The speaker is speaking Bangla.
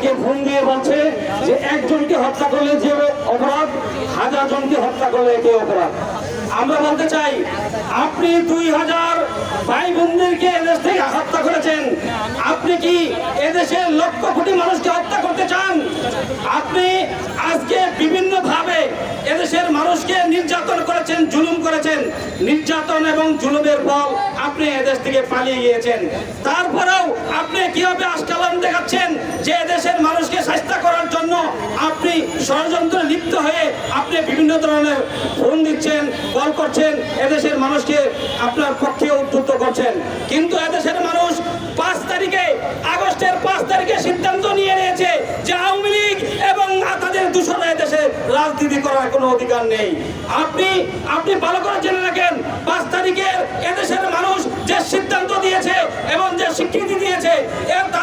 আমাদেরকে ফোন দিয়ে বলছে যে একজনকে হত্যা করলে যে অপরাধ, 1000 জনকে হত্যা করলে একই অপরাধ। আমরা বলতে চাই, আপনি 2000 ভাই বোনদেরকে এদেশ থেকে হত্যা করেছেন, আপনি কি এদেশের লক্ষ কোটি মানুষকে হত্যা করতে চান? আপনি আজকে বিভিন্ন ভাবে এদেশের মানুষকে নির্যাতন করেছেন, জুলুম করেছেন। নির্যাতন এবং জুলুমের ফল আপনি এদেশ থেকে পালিয়ে গিয়েছেন। তারপরেও আপনি কিভাবে আস্কালন দেখাচ্ছেন যে এদেশের মানুষকে শাস্তি করার জন্য আপনি ষড়যন্ত্রে লিপ্ত হয়ে আপনি বিভিন্ন ধরনের ফোন দিচ্ছেন, কল করছেন, এদেশের মানুষকে আপনার পক্ষে উদ্ধৃত করছেন। কিন্তু এদেশের মানুষ 5 তারিখে, আগস্টের 5 তারিখে সিদ্ধান্ত নিয়ে নিয়েছে যে আওয়ামী লীগ এবং তাদের দূষণে দেশে রাজনীতি করার কোনো অধিকার নেই। আপনি ভালো করে জেনে রাখেন, 5 তারিখের এদেশের মানুষ যে সিদ্ধান্ত দিয়েছে এবং যে স্বীকৃতি দিয়েছে, এর